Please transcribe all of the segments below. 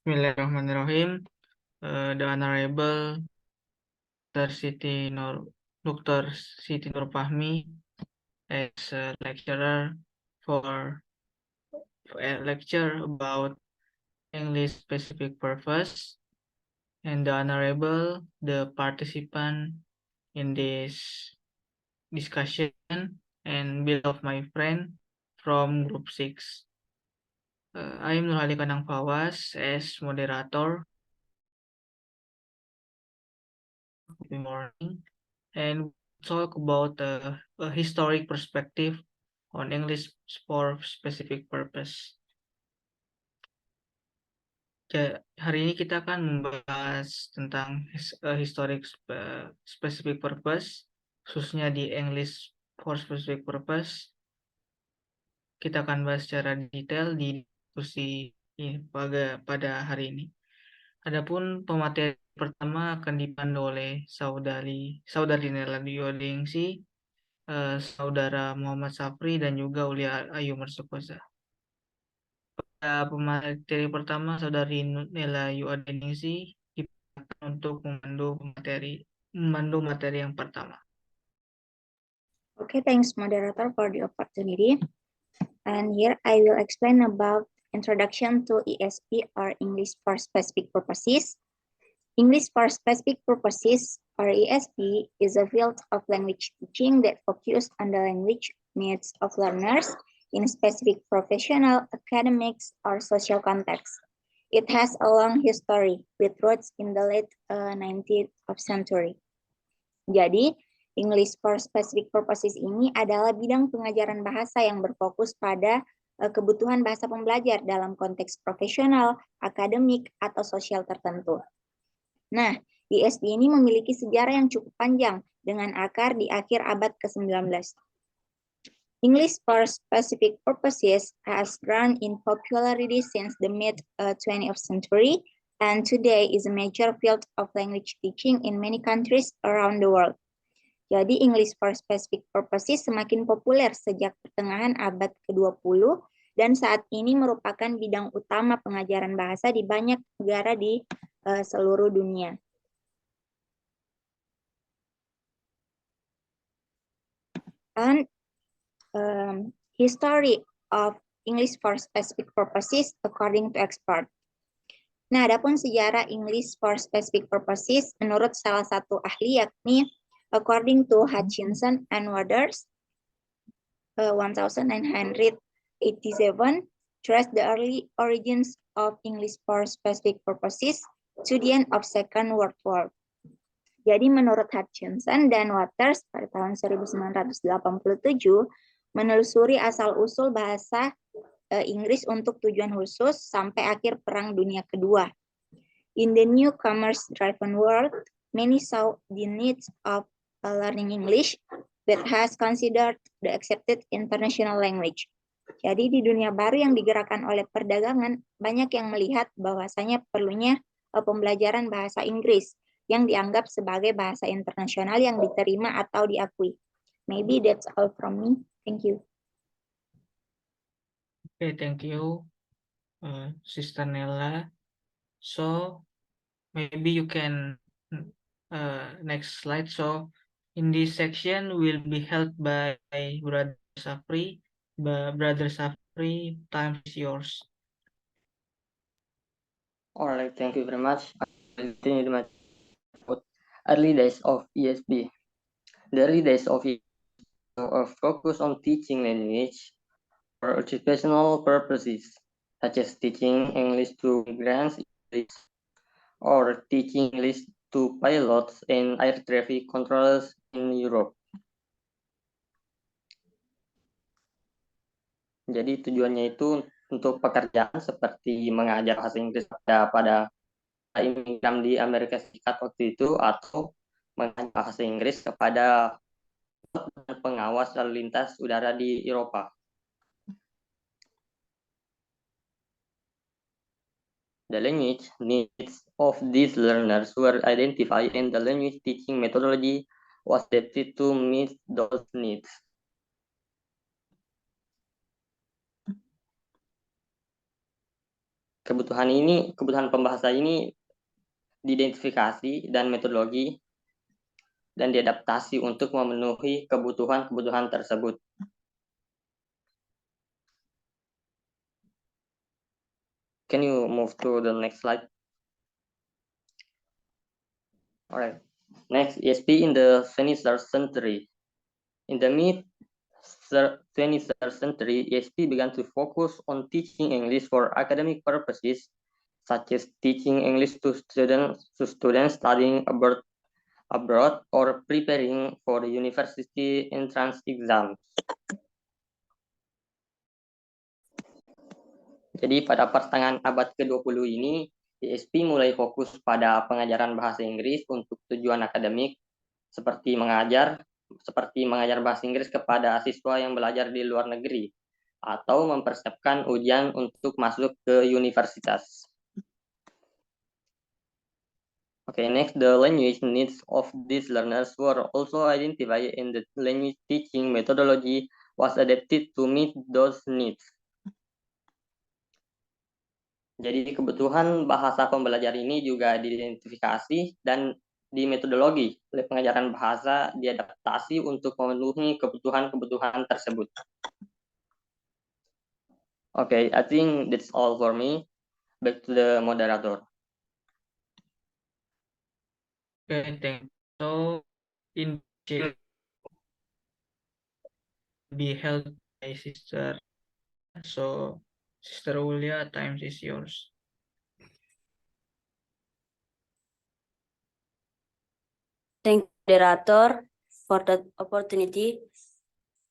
Bismillahirrahmanirrahim. The Honorable Dr. Siti Nurfahmi as a lecturer for a lecture about English specific purpose, and the Honorable the participant in this discussion, and beloved my friend from Group 6. I am Nurhali Kanang Fawas as moderator. Good morning, and talk about a historic perspective on English for specific purpose. Hari ini kita akan membahas tentang historic specific purpose, khususnya di English for specific purpose. Kita akan bahas secara detail di diskusi ini pada hari ini. Adapun pemateri pertama akan dipandu oleh Saudari Nela Diyodingsi, Saudara Muhammad Safri, dan juga Ulia Ayu Mersukoza. Pada pemateri pertama, Saudari Nela Diyodingsi dipersilakan untuk memandu materi yang pertama. Okay, thanks moderator for the opportunity. And here I will explain about introduction to ESP or English for Specific Purposes. English for Specific Purposes or ESP is a field of language teaching that focuses on the language needs of learners in specific professional, academics, or social contexts. It has a long history with roots in the late 19th century. Jadi, English for Specific Purposes ini adalah bidang pengajaran bahasa yang berfokus pada kebutuhan bahasa pembelajar dalam konteks profesional, akademik, atau sosial tertentu. Nah, ESP ini memiliki sejarah yang cukup panjang dengan akar di akhir abad ke-19. English for Specific Purposes has grown in popularity since the mid-20th century and today is a major field of language teaching in many countries around the world. Jadi English for Specific Purposes semakin populer sejak pertengahan abad ke-20 dan saat ini merupakan bidang utama pengajaran bahasa di banyak negara di seluruh dunia. And history of English for Specific Purposes according to expert. Nah, adapun sejarah English for Specific Purposes menurut salah satu ahli yakni according to Hutchinson and Waters 1987 trace the early origins of English for Specific Purposes to the end of Second World War. Jadi menurut Hutchinson dan Waters pada tahun 1987 menelusuri asal-usul bahasa Inggris untuk tujuan khusus sampai akhir Perang Dunia Kedua. In the new commerce-driven world, many saw the needs of learning English that has considered the accepted international language. Jadi di dunia baru yang digerakkan oleh perdagangan, banyak yang melihat bahwasanya perlunya pembelajaran bahasa Inggris yang dianggap sebagai bahasa internasional yang diterima atau diakui. Maybe that's all from me. Thank you. Okay, thank you, Sister Nella. So maybe you can next slide. So in this section will be held by Brother Safri. Brother Safri, time is yours. All right, thank you very much. I'll continue my early days of ESP. The early days of ESP are focused on teaching language for educational purposes, such as teaching English to migrants or teaching English to pilots and air traffic controllers in Europe. Jadi tujuannya itu untuk pekerjaan seperti mengajar bahasa Inggris pada imigran di Amerika Serikat waktu itu atau mengajar bahasa Inggris kepada pengawas lalu lintas udara di Eropa. The language needs of these learners were identified and the language teaching methodology was adapted to meet those needs. kebutuhan pembahasa ini diidentifikasi dan metodologi dan diadaptasi untuk memenuhi kebutuhan-kebutuhan tersebut. Can you move to the next slide? All right. Next, ESP in the 21st century. In the mid-21st century, ESP began to focus on teaching English for academic purposes, such as teaching English to students studying abroad or preparing for the university entrance exams. Jadi pada pertengahan abad ke-20 ini, ESP mulai fokus pada pengajaran bahasa Inggris untuk tujuan akademik, seperti mengajar bahasa Inggris kepada siswa yang belajar di luar negeri, atau mempersiapkan ujian untuk masuk ke universitas. Okay, next, the language needs of these learners were also identified, and the language teaching methodology was adapted to meet those needs. Jadi kebutuhan bahasa pembelajar ini juga diidentifikasi dan di metodologi oleh pengajaran bahasa diadaptasi untuk memenuhi kebutuhan-kebutuhan tersebut. Okay, I think that's all for me. Back to the moderator. Okay, thank you. So, in be held by Sister. So, Sister Julia, time is yours. Thank you, moderator, for the opportunity.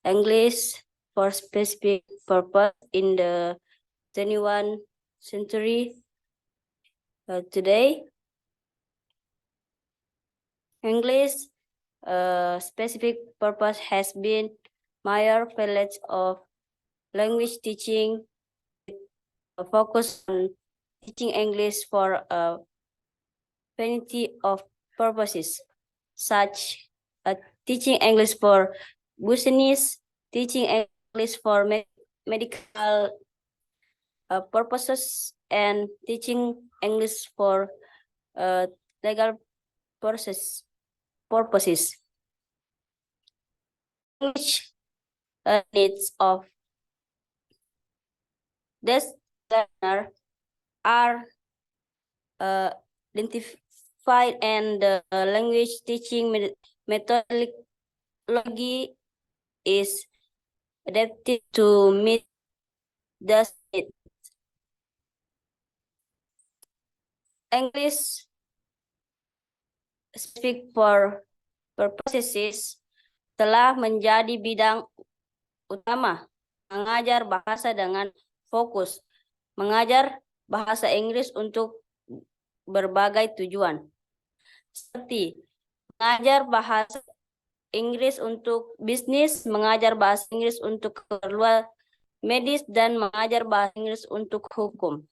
English for specific purpose in the 21st century. Today, English specific purpose has been major field of language teaching, focus on teaching English for a variety of purposes, such as teaching English for business, teaching English for medical purposes, and teaching English for legal purposes. English needs of this learner are identified, and the language teaching methodology is adapted to meet the needs. English specific for purposes telah menjadi bidang utama mengajar bahasa dengan fokus mengajar bahasa Inggris untuk berbagai tujuan, seperti mengajar bahasa Inggris untuk bisnis, mengajar bahasa Inggris untuk keperluan medis, dan mengajar bahasa Inggris untuk hukum.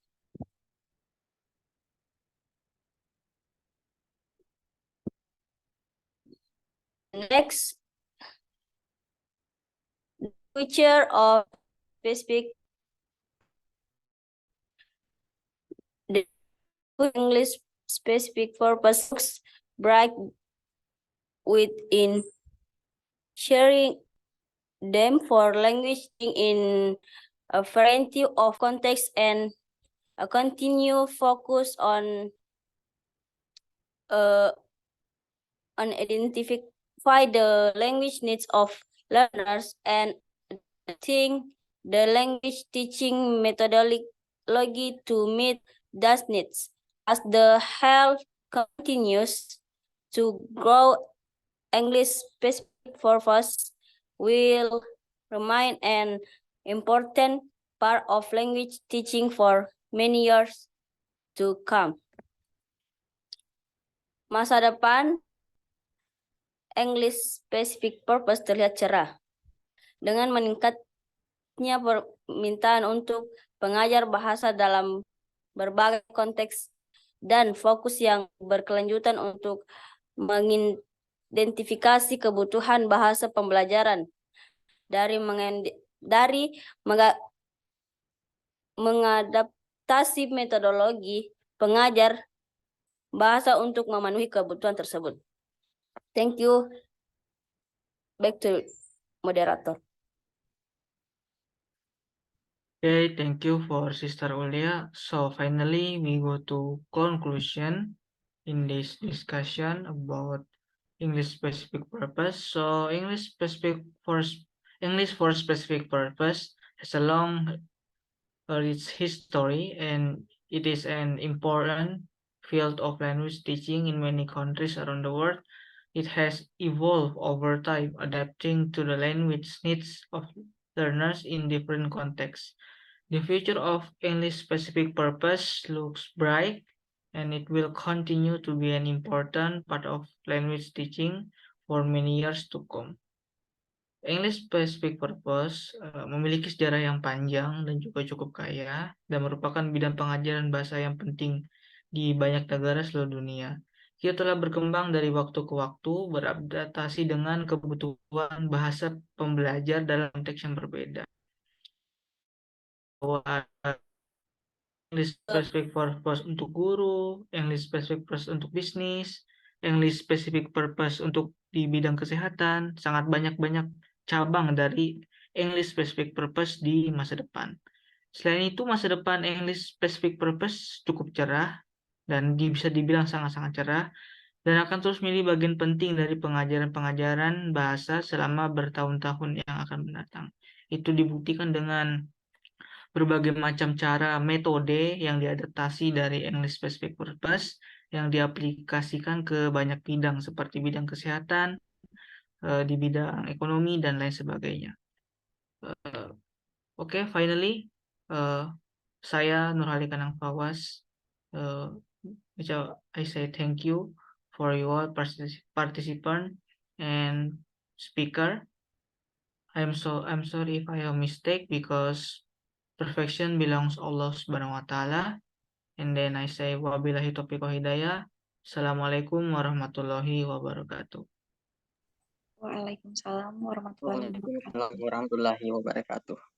Next, the future of specific English specific purpose looks bright within sharing them for language in a variety of contexts and a continued focus on identify the language needs of learners and think the language teaching methodology to meet those needs. As the health continues to grow, English specific purpose will remain an important part of language teaching for many years to come. Masa depan English specific purpose terlihat cerah dengan meningkatnya permintaan untuk pengajar bahasa dalam berbagai konteks dan fokus yang berkelanjutan untuk mengidentifikasi kebutuhan bahasa pembelajaran dari mengadaptasi adaptasi metodologi pengajar bahasa untuk memenuhi kebutuhan tersebut. Thank you. Back to moderator. Okay, thank you for Sister Ulia. So finally, we go to conclusion in this discussion about English specific purpose. So English for specific purpose has a long its history, and it is an important field of language teaching in many countries around the world. It has evolved over time, adapting to the language needs of learners in different contexts. The future of English-specific purpose looks bright, and it will continue to be an important part of language teaching for many years to come. English Specific Purpose memiliki sejarah yang panjang dan juga cukup kaya dan merupakan bidang pengajaran bahasa yang penting di banyak negara seluruh dunia. Ia telah berkembang dari waktu ke waktu, beradaptasi dengan kebutuhan bahasa pembelajar dalam konteks yang berbeda. English Specific Purpose untuk guru, English Specific Purpose untuk bisnis, English Specific Purpose untuk di bidang kesehatan, sangat banyak cabang dari English Specific Purpose di masa depan. Selain itu, masa depan English Specific Purpose cukup cerah dan bisa dibilang sangat-sangat cerah dan akan terus menjadi bagian penting dari pengajaran-pengajaran bahasa selama bertahun-tahun yang akan mendatang. Itu dibuktikan dengan berbagai macam cara metode yang diadaptasi dari English Specific Purpose yang diaplikasikan ke banyak bidang seperti bidang kesehatan, di bidang ekonomi dan lain sebagainya. Oke, finally, saya Nurhali Kanang Fawas. I say thank you for your participant and speaker. I'm sorry if I have mistake because perfection belongs Allah Subhanahu wa Ta'ala. And then I say wabillahi taufiq wa hidayah. Assalamualaikum warahmatullahi wabarakatuh. Waalaikumsalam warahmatullahi wabarakatuh. Waalaikumsalam warahmatullahi wabarakatuh.